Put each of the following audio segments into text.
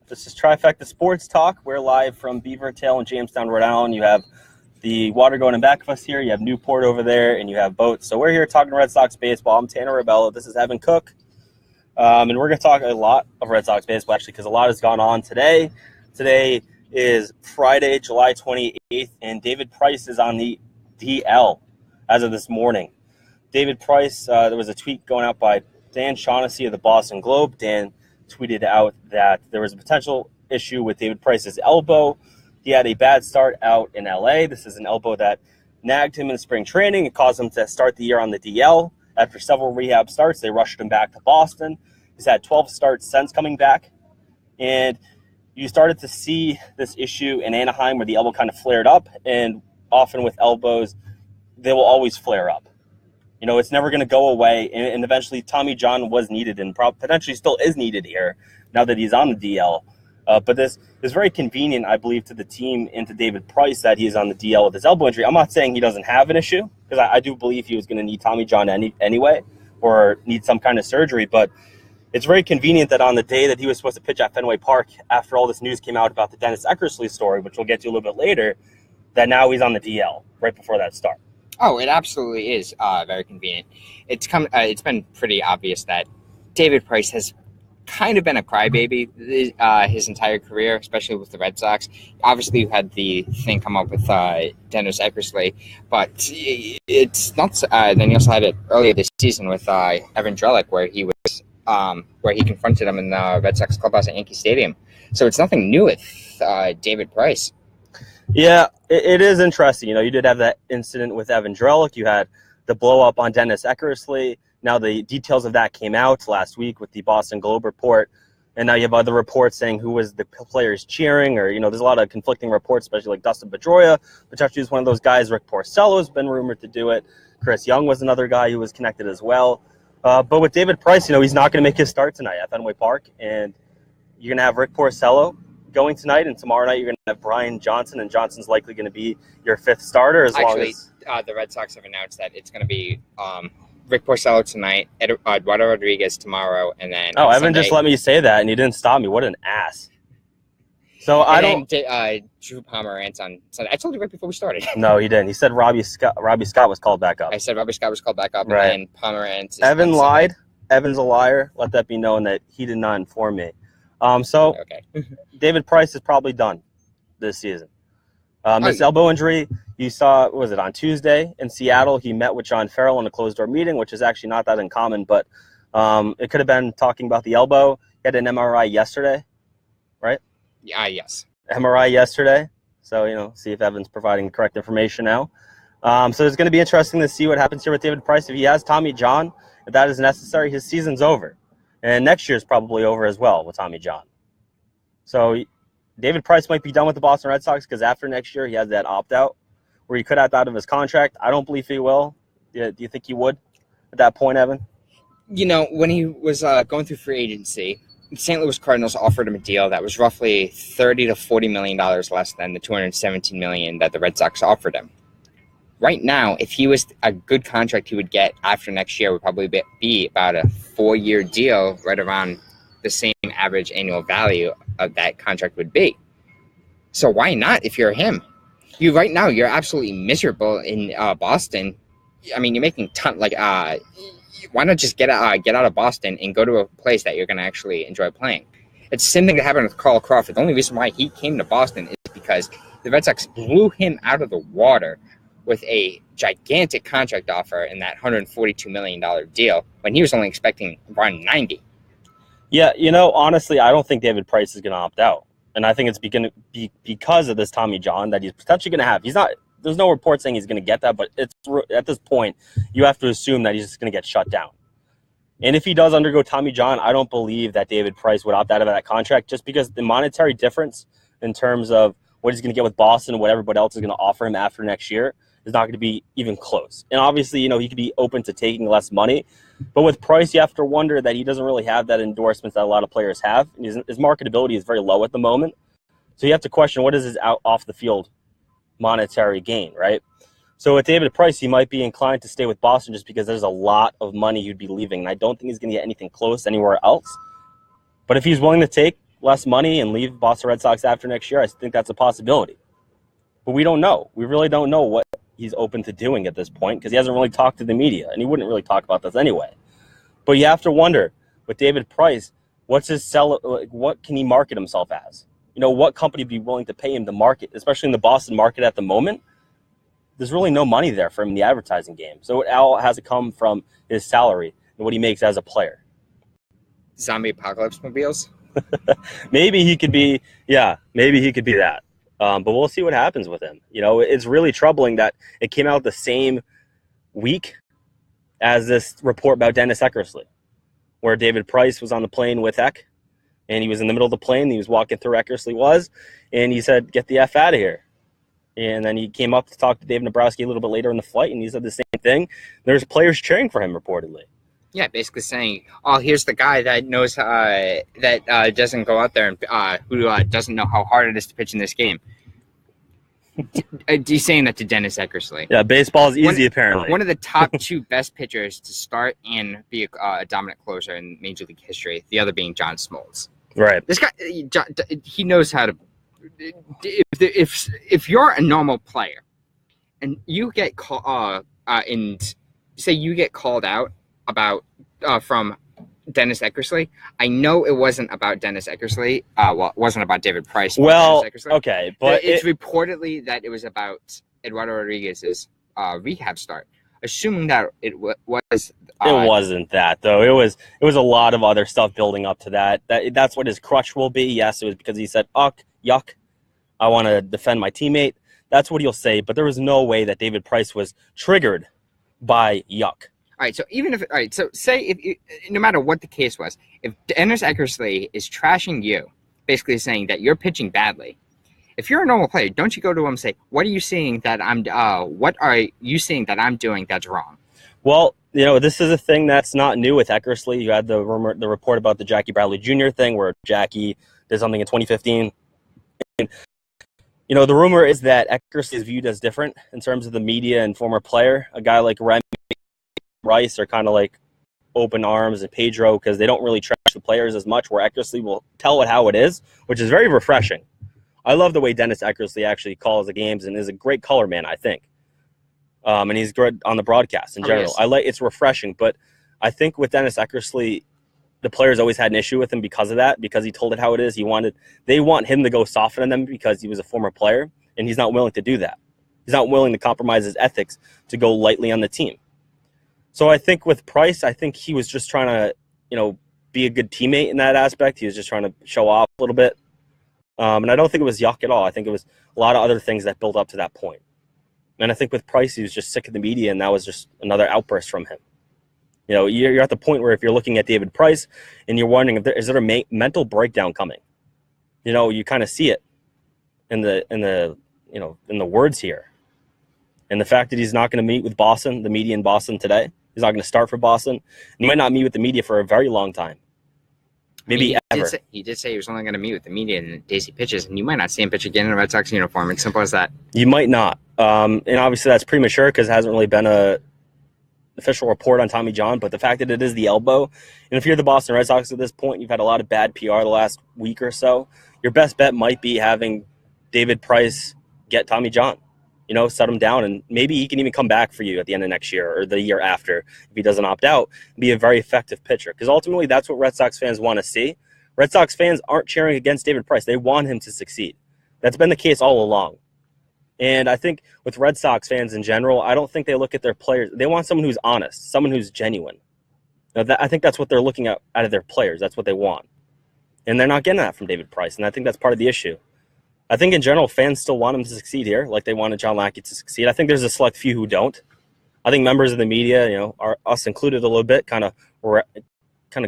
This is Trifecta Sports Talk. We're live from Beavertail in Jamestown, Rhode Island. You have the water going in back of us here. You have Newport over there, and you have boats. So we're here talking Red Sox baseball. I'm Tanner Rebello. This is Evan Cook. And we're going to talk a lot of Red Sox baseball, actually, because a lot has gone on today. Today is Friday, July 28th, and David Price is on the DL as of this morning. David Price, there was a tweet going out by Dan Shaughnessy of the Boston Globe. Dan tweeted out that there was a potential issue with David Price's elbow. He had a bad start out in LA. This is an elbow that nagged him in spring training. It caused him to start the year on the DL. After several rehab starts, they rushed him back to Boston. He's had 12 starts since coming back. And you started to see this issue in Anaheim where the elbow kind of flared up. And often with elbows, they will always flare up. You know, it's never going to go away, and eventually Tommy John was needed and potentially still is needed here now that he's on the DL. But this is very convenient, I believe, to the team and to David Price that he is on the DL with his elbow injury. I'm not saying he doesn't have an issue, because I do believe he was going to need Tommy John anyway or need some kind of surgery, but it's very convenient that on the day that he was supposed to pitch at Fenway Park, after all this news came out about the Dennis Eckersley story, which we'll get to a little bit later, that now he's on the DL right before that start. Oh, it absolutely is very convenient. It's been pretty obvious that David Price has kind of been a crybaby his entire career, especially with the Red Sox. Obviously, you had the thing come up with Dennis Eckersley, but it's not. Then you also had it earlier this season with Evan Drellick, where he confronted him in the Red Sox clubhouse at Yankee Stadium. So it's nothing new with David Price. Yeah, it is interesting. You know, you did have that incident with Evan Drellick. You had the blow-up on Dennis Eckersley. Now the details of that came out last week with the Boston Globe report. And now you have other reports saying who was the players cheering, or, you know, there's a lot of conflicting reports, especially like Dustin Pedroia, which actually is one of those guys. Rick Porcello has been rumored to do it. Chris Young was another guy who was connected as well. But with David Price, you know, he's not going to make his start tonight at Fenway Park. And you're going to have Rick Porcello going tonight, and tomorrow night you're going to have Brian Johnson, and Johnson's likely going to be your fifth starter the Red Sox have announced that it's going to be Rick Porcello tonight, Eduardo Rodriguez tomorrow, and then Evan Sunday, just let me say that, and he didn't stop me. What an ass. So Drew Pomeranz on Sunday. I told you right before we started. No, he didn't. He said Robbie Scott was called back up. I said Robbie Scott was called back up, right. And then Pomeranz. Evan lied. Evan's a liar. Let that be known that he did not inform me. Okay. David Price is probably done this season. This elbow injury, you saw, was it on Tuesday in Seattle? He met with John Farrell in a closed-door meeting, which is actually not that uncommon, but it could have been talking about the elbow. He had an MRI yesterday, right? Yes. MRI yesterday. So, you know, see if Evan's providing correct information now. So it's going to be interesting to see what happens here with David Price. If he has Tommy John, if that is necessary, his season's over. And next year's probably over as well with Tommy John. So David Price might be done with the Boston Red Sox because after next year he has that opt-out where he could opt out of his contract. I don't believe he will. Do you think he would at that point, Evan? You know, when he was going through free agency, the St. Louis Cardinals offered him a deal that was roughly $30 to $40 million less than the $217 million that the Red Sox offered him. Right now, if he was a good contract he would get after next year would probably be about a 4-year deal, right around the same average annual value of that contract would be. So why not if you're him? Right now, you're absolutely miserable in Boston. I mean, you're making why not just get out of Boston and go to a place that you're going to actually enjoy playing? It's the same thing that happened with Carl Crawford. The only reason why he came to Boston is because the Red Sox blew him out of the water with a gigantic contract offer in that $142 million deal when he was only expecting around 90. Yeah, you know, honestly, I don't think David Price is going to opt out. And I think it's because of this Tommy John that he's potentially going to have. There's no report saying he's going to get that, but it's at this point, you have to assume that he's just going to get shut down. And if he does undergo Tommy John, I don't believe that David Price would opt out of that contract just because the monetary difference in terms of what he's going to get with Boston and what everybody else is going to offer him after next year is not going to be even close. And obviously, you know, he could be open to taking less money. But with Price, you have to wonder that he doesn't really have that endorsement that a lot of players have. His marketability is very low at the moment. So you have to question what is his off-the-field monetary gain, right? So with David Price, he might be inclined to stay with Boston just because there's a lot of money he'd be leaving. And I don't think he's going to get anything close anywhere else. But if he's willing to take less money and leave Boston Red Sox after next year, I think that's a possibility. But we don't know. We really don't know what he's open to doing at this point because he hasn't really talked to the media, and he wouldn't really talk about this anyway. But you have to wonder, with David Price, what's his what can he market himself as? What company would be willing to pay him to market, especially in the Boston market at the moment? There's really no money there for him in the advertising game. So it all has to come from his salary and what he makes as a player. Zombie apocalypse mobiles? Maybe he could be that. But we'll see what happens with him. It's really troubling that it came out the same week as this report about Dennis Eckersley, where David Price was on the plane with Eck, and he was in the middle of the plane. He was walking through Eckersley and he said, "Get the F out of here." And then he came up to talk to Dave Nabrowski a little bit later in the flight, and he said the same thing. There's players cheering for him, reportedly. Yeah, basically saying, "Oh, here's the guy that knows that doesn't go out there and who doesn't know how hard it is to pitch in this game." He's saying that to Dennis Eckersley. Yeah, baseball is easy, apparently. One of the top two best pitchers to start and be a dominant closer in Major League history. The other being John Smoltz. Right. This guy, he knows how to. If you're a normal player and you get called and say you get called out about from Dennis Eckersley, I know it wasn't about Dennis Eckersley. It wasn't about David Price. Well, okay, but it's reportedly that it was about Eduardo Rodriguez's rehab start. Assuming that it was. It wasn't that, though. It was a lot of other stuff building up to that. That's what his crutch will be. Yes, it was because he said, yuck, I want to defend my teammate. That's what he'll say, but there was no way that David Price was triggered by yuck. All right, so say if no matter what the case was, if Dennis Eckersley is trashing you, basically saying that you're pitching badly, if you're a normal player, don't you go to him and say, what are you seeing that I'm doing that's wrong? Well, this is a thing that's not new with Eckersley. You had the report about the Jackie Bradley Jr. thing where Jackie did something in 2015. And, the rumor is that Eckersley is viewed as different in terms of the media and former player. A guy like Rice are kind of like open arms and Pedro because they don't really trash the players as much, where Eckersley will tell it how it is, which is very refreshing. I love the way Dennis Eckersley actually calls the games and is a great color man, I think. And he's good on the broadcast in general. Yes. It's refreshing, but I think with Dennis Eckersley, the players always had an issue with him because of that, because he told it how it is. They want him to go soften on them because he was a former player, and he's not willing to do that. He's not willing to compromise his ethics to go lightly on the team. So I think with Price, I think he was just trying to, be a good teammate in that aspect. He was just trying to show off a little bit. And I don't think it was yuck at all. I think it was a lot of other things that built up to that point. And I think with Price, he was just sick of the media, and that was just another outburst from him. You're at the point where if you're looking at David Price and you're wondering is there a mental breakdown coming? You kind of see it in the words here. And the fact that he's not going to meet with Boston, the media in Boston today, he's not going to start for Boston. He might not meet with the media for a very long time. Maybe ever. He did say he was only going to meet with the media in the days he pitches, and you might not see him pitch again in a Red Sox uniform. It's simple as that. You might not. And obviously that's premature because it hasn't really been a official report on Tommy John, but the fact that it is the elbow, and if you're the Boston Red Sox at this point, you've had a lot of bad PR the last week or so, your best bet might be having David Price get Tommy John. Set him down, and maybe he can even come back for you at the end of next year or the year after if he doesn't opt out, be a very effective pitcher. Because ultimately, that's what Red Sox fans want to see. Red Sox fans aren't cheering against David Price. They want him to succeed. That's been the case all along. And I think with Red Sox fans in general, I don't think they look at their players. They want someone who's honest, someone who's genuine. I think that's what they're looking at out of their players. That's what they want. And they're not getting that from David Price, and I think that's part of the issue. I think in general, fans still want him to succeed here, like they wanted John Lackey to succeed. I think there's a select few who don't. I think members of the media, are us included a little bit, kind of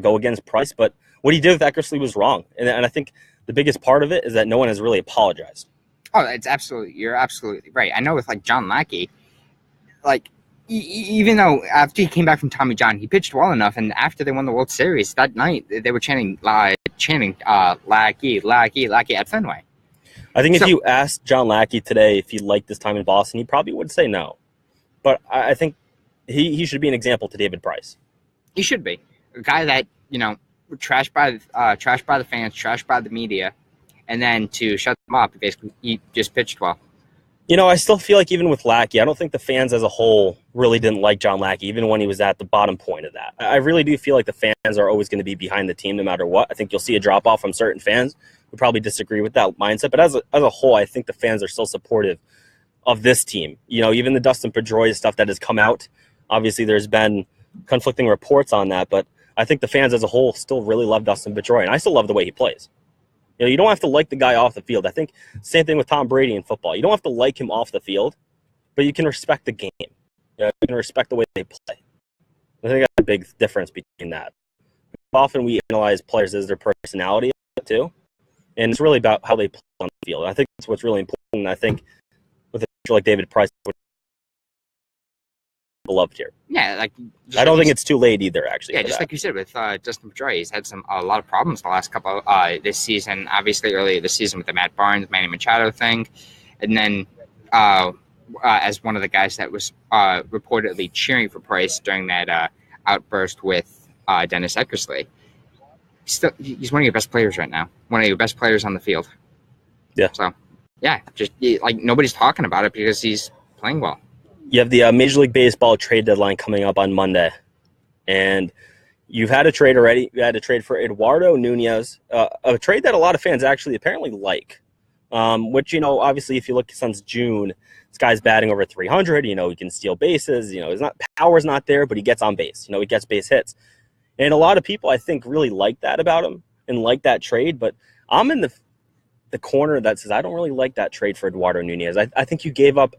go against Price. But what he did with Eckersley was wrong, and I think the biggest part of it is that no one has really apologized. Oh, you're absolutely right. I know with John Lackey, even though after he came back from Tommy John, he pitched well enough, and after they won the World Series that night, they were chanting Lackey, Lackey, Lackey at Fenway. I think if you asked John Lackey today if he liked his time in Boston, he probably would say no. But I think he should be an example to David Price. He should be. A guy that, trashed by the fans, trashed by the media, and then to shut them up, basically he just pitched well. I still feel like even with Lackey, I don't think the fans as a whole really didn't like John Lackey, even when he was at the bottom point of that. I really do feel like the fans are always going to be behind the team no matter what. I think you'll see a drop-off from certain fans who probably disagree with that mindset. But as a whole, I think the fans are still supportive of this team. Even the Dustin Pedroia stuff that has come out, obviously there's been conflicting reports on that, but I think the fans as a whole still really love Dustin Pedroia, and I still love the way he plays. You don't have to like the guy off the field. I think same thing with Tom Brady in football. You don't have to like him off the field, but you can respect the game. You can respect the way they play. I think that's a big difference between that. Often we analyze players as their personality too, and it's really about how they play on the field. I think that's what's really important. I think with a pitcher like David Price, beloved here. Yeah, I don't think it's too late either. Actually, yeah, just like you said with Dustin Pedroia, he's had a lot of problems the last couple this season. Obviously, earlier this season with the Matt Barnes, Manny Machado thing, and then as one of the guys that was reportedly cheering for Price during that outburst with Dennis Eckersley. He's one of your best players right now. One of your best players on the field. Yeah. So, yeah, just nobody's talking about it because he's playing well. You have the Major League Baseball trade deadline coming up on Monday, and you've had a trade already. You had a trade for Eduardo Nunez, a trade that a lot of fans actually apparently like, which, obviously if you look since June, this guy's batting over 300. He can steal bases. Power's not there, but he gets on base. He gets base hits. And a lot of people, I think, really like that about him and like that trade, but I'm in the corner that says I don't really like that trade for Eduardo Nunez. I think you gave up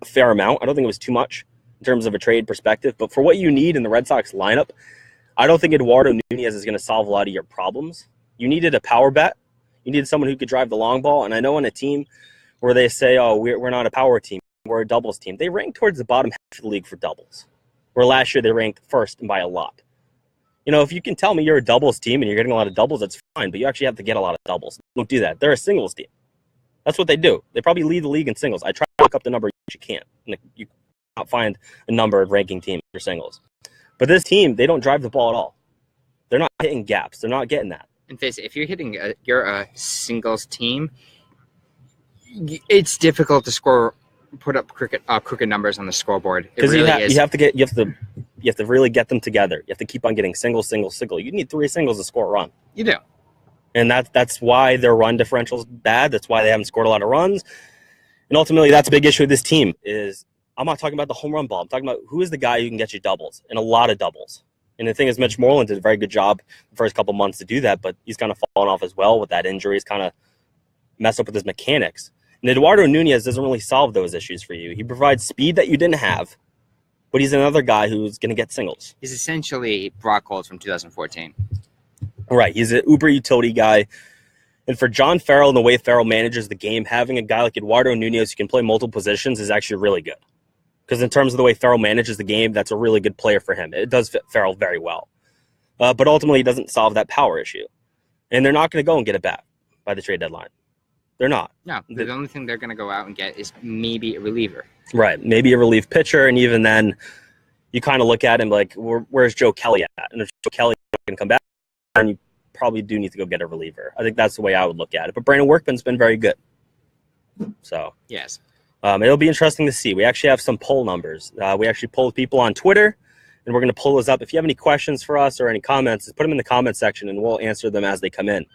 a fair amount. I don't think it was too much in terms of a trade perspective, but for what you need in the Red Sox lineup, I don't think Eduardo Nunez is going to solve a lot of your problems. You needed a power bat. You needed someone who could drive the long ball, and I know on a team where they say, oh, we're not a power team, we're a doubles team, they rank towards the bottom half of the league for doubles, where last year they ranked first and by a lot. If you can tell me you're a doubles team and you're getting a lot of doubles, that's fine, but you actually have to get a lot of doubles. Don't do that. They're a singles team. That's what they do. They probably lead the league in singles. I try to look up the number, you can't. You cannot find a number of ranking teams for singles. But this team, they don't drive the ball at all. They're not hitting gaps. They're not getting that. And face it, if you're a singles team, it's difficult to put up crooked numbers on the scoreboard. Because you have to really get them together. You have to keep on getting single. You need 3 singles to score a run. You do. And that's why their run differential is bad. That's why they haven't scored a lot of runs. And ultimately, that's a big issue with this team. I'm not talking about the home run ball. I'm talking about who is the guy who can get you doubles, and a lot of doubles. And the thing is, Mitch Moreland did a very good job the first couple months to do that, but he's kind of fallen off as well with that injury. He's kind of messed up with his mechanics. And Eduardo Nunez doesn't really solve those issues for you. He provides speed that you didn't have, but he's another guy who's going to get singles. He's essentially Brock Holt from 2014. Right. He's an uber utility guy. And for John Farrell and the way Farrell manages the game, having a guy like Eduardo Nunez who can play multiple positions is actually really good. Because in terms of the way Farrell manages the game, that's a really good player for him. It does fit Farrell very well. But ultimately, he doesn't solve that power issue. And they're not going to go and get it back by the trade deadline. They're not. No, the only thing they're going to go out and get is maybe a reliever. Right, maybe a relief pitcher. And even then, you kind of look at him like, where's Joe Kelly at? And if Joe Kelly can come back, then you probably do need to go get a reliever. I think that's the way I would look at it. But Brandon Workman's been very good. So yes. It'll be interesting to see. We actually have some poll numbers. We actually polled people on Twitter, and we're going to pull those up. If you have any questions for us or any comments, just put them in the comment section, and we'll answer them as they come in.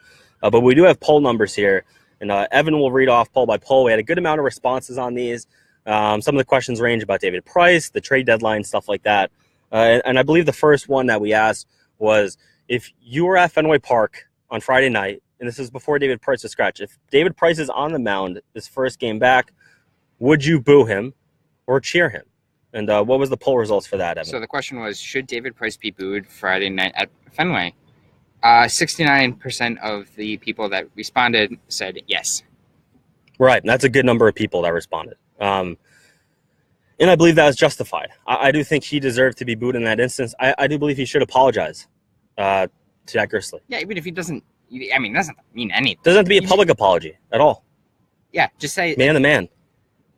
But we do have poll numbers here, and Evan will read off poll by poll. We had a good amount of responses on these. Some of the questions range about David Price, the trade deadline, stuff like that. And I believe the first one that we asked was, if you were at Fenway Park on Friday night, and this is before David Price was scratched, if David Price is on the mound this first game back, would you boo him or cheer him? And what was the poll results for that, Evan? So the question was, should David Price be booed Friday night at Fenway? 69% of the people that responded said yes. Right. That's a good number of people that responded. And I believe that was justified. I do think he deserved to be booed in that instance. I do believe he should apologize to Jack Gursley. Yeah, even if he doesn't, it doesn't mean anything. Doesn't have to be a public apology at all. Yeah, just say... Man to man.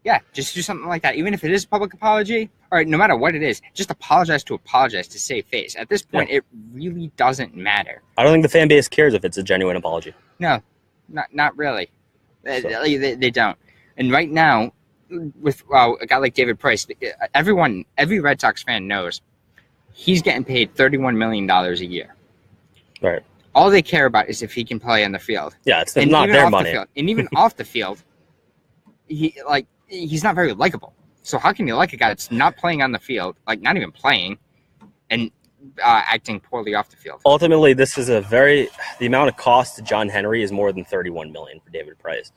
Yeah, just do something like that. Even if it is a public apology, or no matter what it is, just apologize to save face. At this point, it really doesn't matter. I don't think the fan base cares if it's a genuine apology. No, not really. They don't. And right now, with a guy like David Price, every Red Sox fan knows he's getting paid $31 million a year. Right. All they care about is if he can play on the field. Yeah, it's not their money. And even off the field, he's not very likable. So how can you like a guy that's not playing on the field, like not even playing, and acting poorly off the field? Ultimately, this is the amount of cost to John Henry is more than $31 million for David Price,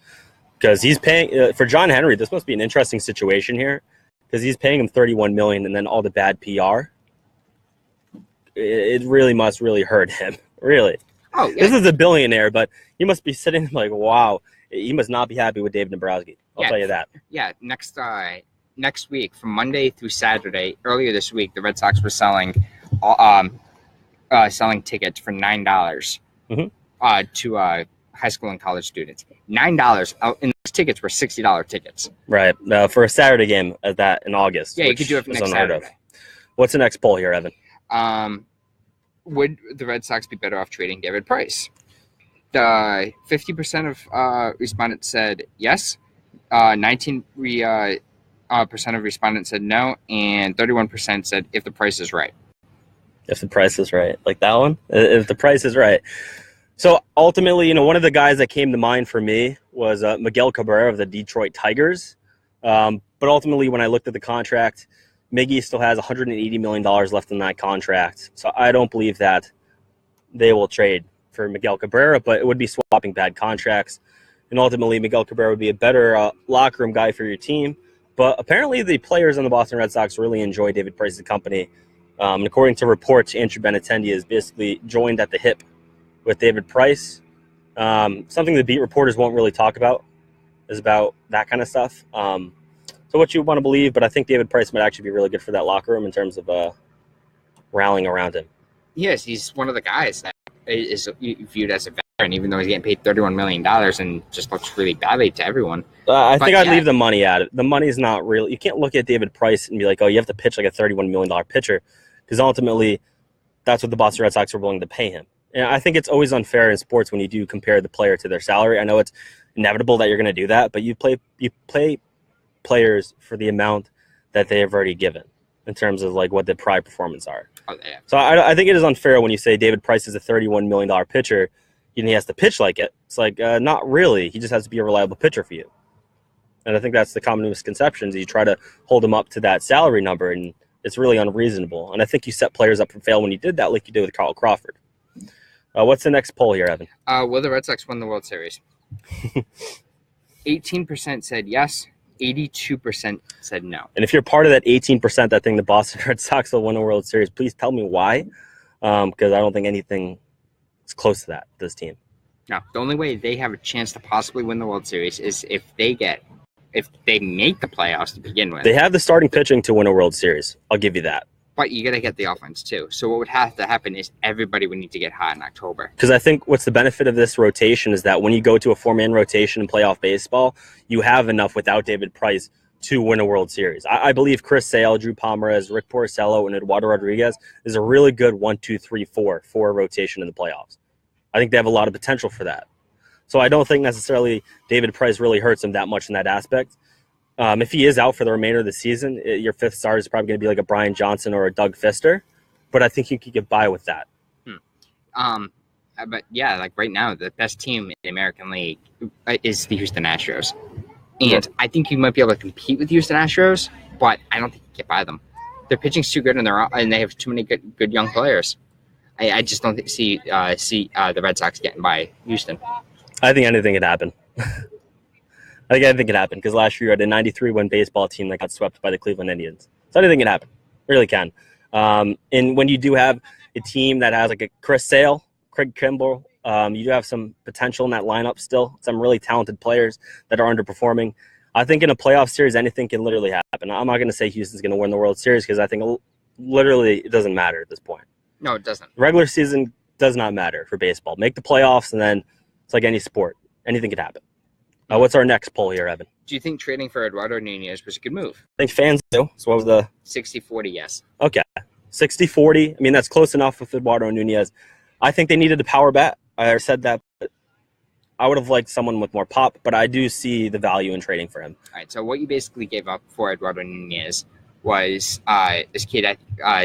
because he's paying for John Henry. This must be an interesting situation here, because he's paying him $31 million, and then all the bad PR. It really must hurt him. Really. Oh, yeah. This is a billionaire, but he must be sitting like, wow, he must not be happy with David Dombrowski. I'll tell you that. Yeah, next week, from Monday through Saturday, earlier this week, the Red Sox were selling tickets for $9 to high school and college students. $9, and those tickets were $60 tickets. Right, for a Saturday game at that in August. Yeah, you could do it for next Saturday. What's the next poll here, Evan? Would the Red Sox be better off trading David Price? The 50% of respondents said yes. 19% of respondents said no, and 31% said if the price is right. If the price is right, like that one. If the price is right. So ultimately, one of the guys that came to mind for me was Miguel Cabrera of the Detroit Tigers. But ultimately, when I looked at the contract, Miggy still has $180 million left in that contract. So I don't believe that they will trade for Miguel Cabrera, but it would be swapping bad contracts. And ultimately, Miguel Cabrera would be a better locker room guy for your team. But apparently the players on the Boston Red Sox really enjoy David Price's company. And according to reports, Andrew Benintendi is basically joined at the hip with David Price. Something the beat reporters won't really talk about is about that kind of stuff. So what you want to believe, but I think David Price might actually be really good for that locker room in terms of rallying around him. Yes, he's one of the guys that is viewed as a veteran, even though he's getting paid $31 million and just looks really badly to everyone. I think I'd leave the money at it. The money's not real. You can't look at David Price and be like, oh, you have to pitch like a $31 million pitcher, because ultimately that's what the Boston Red Sox are willing to pay him. And I think it's always unfair in sports when you do compare the player to their salary. I know it's inevitable that you're going to do that, but you play players for the amount that they have already given in terms of like what the prior performance are. Oh, yeah. So I think it is unfair when you say David Price is a $31 million pitcher and he has to pitch like it. It's like, not really. He just has to be a reliable pitcher for you. And I think that's the common misconception is you try to hold him up to that salary number, and it's really unreasonable. And I think you set players up for fail when you did that, like you did with Carl Crawford. What's the next poll here, Evan? Will the Red Sox win the World Series? 18% said yes. 82% said no. And if you're part of that 18% that think the Boston Red Sox will win a World Series, please tell me why, because I don't think anything is close to that, this team. No, the only way they have a chance to possibly win the World Series is if they make the playoffs to begin with. They have the starting pitching to win a World Series. I'll give you that. But you got to get the offense too. So what would have to happen is everybody would need to get hot in October. Because I think what's the benefit of this rotation is that when you go to a four-man rotation in playoff baseball, you have enough without David Price to win a World Series. I believe Chris Sale, Drew Pomeranz, Rick Porcello, and Eduardo Rodriguez is a really good 1, 2, 3, 4 rotation in the playoffs. I think they have a lot of potential for that. So I don't think necessarily David Price really hurts him that much in that aspect. If he is out for the remainder of the season, your fifth starter is probably going to be like a Brian Johnson or a Doug Fister, but I think you could get by with that. But yeah, like right now, the best team in the American League is the Houston Astros, and I think you might be able to compete with Houston Astros, but I don't think you get by them. Their pitching's too good, and they have too many good young players. I just don't see the Red Sox getting by Houston. I think anything could happen. I think anything can happen because last year you had a 93-win baseball team that got swept by the Cleveland Indians. So anything can happen. It really can. And when you do have a team that has like a Chris Sale, Craig Kimbrell, you do have some potential in that lineup still. Some really talented players that are underperforming. I think in a playoff series, anything can literally happen. I'm not going to say Houston's going to win the World Series because I think literally it doesn't matter at this point. No, it doesn't. Regular season does not matter for baseball. Make the playoffs, and then it's like any sport. Anything could happen. What's our next poll here, Evan? Do you think trading for Eduardo Nunez was a good move? I think fans do. So what was the 60-40, yes. Okay. 60-40. I mean, that's close enough with Eduardo Nunez. I think they needed a power bat. I said that. But I would have liked someone with more pop, but I do see the value in trading for him. All right, so what you basically gave up for Eduardo Nunez was this kid,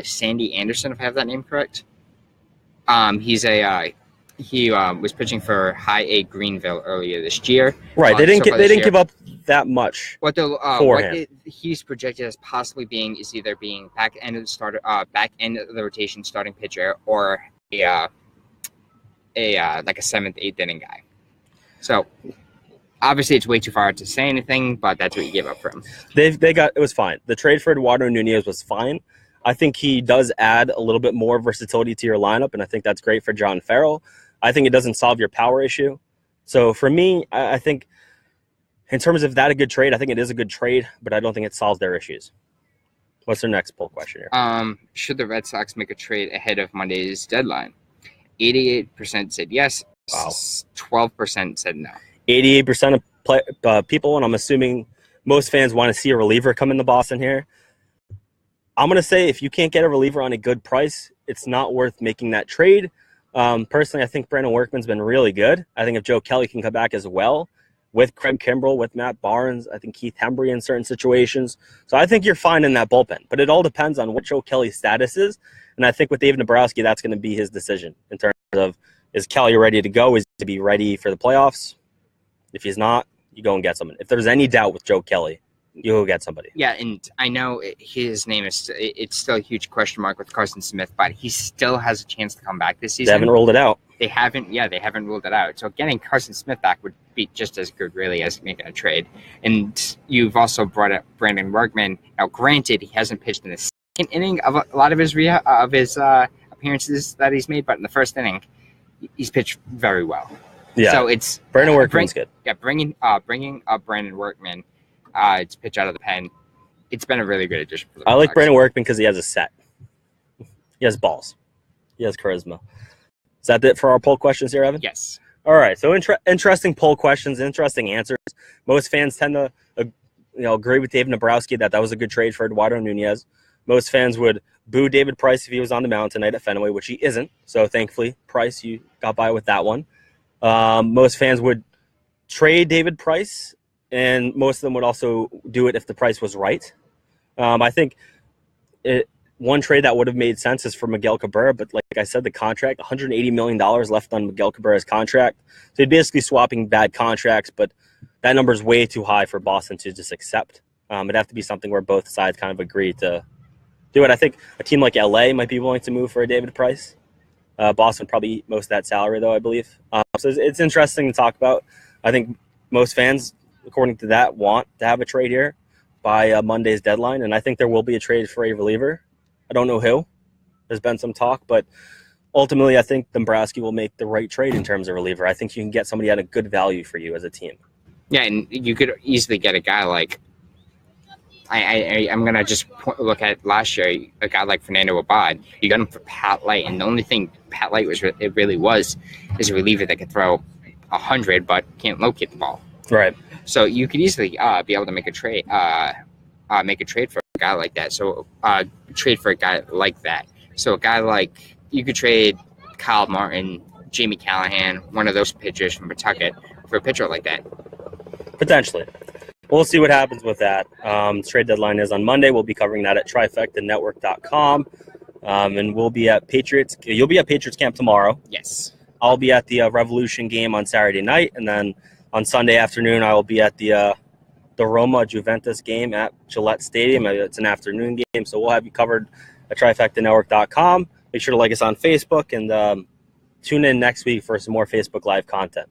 Sandy Anderson, if I have that name correct. He was pitching for High A Greenville earlier this year. Right, they didn't give up that much. What for him. He's projected as possibly being back end of the rotation starting pitcher, or like a seventh, eighth inning guy. So obviously it's way too far to say anything, but that's what you gave up for him. It was fine. The trade for Eduardo Nunez was fine. I think he does add a little bit more versatility to your lineup, and I think that's great for John Farrell. I think it doesn't solve your power issue. So for me, I think in terms of that a good trade, I think it is a good trade, but I don't think it solves their issues. What's their next poll question here? Should the Red Sox make a trade ahead of Monday's deadline? 88% said yes. Wow. 12% said no. 88% of people, and I'm assuming most fans want to see a reliever come into Boston here. I'm going to say if you can't get a reliever on a good price, it's not worth making that trade. Personally, I think Brandon Workman's been really good. I think if Joe Kelly can come back as well, with Craig Kimbrell, with Matt Barnes, I think Keith Hembry in certain situations. So I think you're fine in that bullpen. But it all depends on what Joe Kelly's status is. And I think with David Nabrowski, that's going to be his decision in terms of, is Kelly ready to go? Is he to be ready for the playoffs? If he's not, you go and get someone. If there's any doubt with Joe Kelly, you go get somebody. Yeah, and I know his name it's still a huge question mark with Carson Smith, but he still has a chance to come back this season. They haven't ruled it out. They haven't ruled it out. So getting Carson Smith back would be just as good, really, as making a trade. And you've also brought up Brandon Workman. Now, granted, he hasn't pitched in the second inning of a lot of his appearances that he's made, but in the first inning, he's pitched very well. Yeah. So it's Brandon Workman's good. Yeah, bringing up Brandon Workman to pitch out of the pen, it's been a really good addition for the I like Brandon Workman because he has a set. He has balls. He has charisma. Is that it for our poll questions here, Evan? Yes. All right. So interesting poll questions, interesting answers. Most fans tend to agree with Dave Nabrowski that was a good trade for Eduardo Nunez. Most fans would boo David Price if he was on the mound tonight at Fenway, which he isn't. So thankfully, Price, you got by with that one. Most fans would trade David Price, and most of them would also do it if the price was right. I think one trade that would have made sense is for Miguel Cabrera, but like I said, the contract, $180 million left on Miguel Cabrera's contract. So he'd basically swapping bad contracts, but that number is way too high for Boston to just accept. It'd have to be something where both sides kind of agree to do it. I think a team like LA might be willing to move for a David Price. Boston would probably eat most of that salary, though, I believe. So it's interesting to talk about. I think most fans, according to that, want to have a trade here by Monday's deadline, and I think there will be a trade for a reliever. I don't know who. There's been some talk, but ultimately I think Dombrowski will make the right trade in terms of reliever. I think you can get somebody at a good value for you as a team. Yeah, and you could easily get a guy like I'm going to just look at last year, a guy like Fernando Abad. You got him for Pat Light, and the only thing Pat Light was a reliever that could throw 100 but can't locate the ball. Right. So you could easily be able to make a trade for a guy like that. So trade for a guy like that. So a guy like, you could trade Kyle Martin, Jamie Callahan, one of those pitchers from Pawtucket for a pitcher like that. Potentially. We'll see what happens with that. Trade deadline is on Monday. We'll be covering that at trifectanetwork.com. And we'll be at Patriots. You'll be at Patriots camp tomorrow. Yes. I'll be at the Revolution game on Saturday night. And then on Sunday afternoon, I will be at the Roma Juventus game at Gillette Stadium. It's an afternoon game. So we'll have you covered at trifectanetwork.com. Make sure to like us on Facebook and tune in next week for some more Facebook Live content.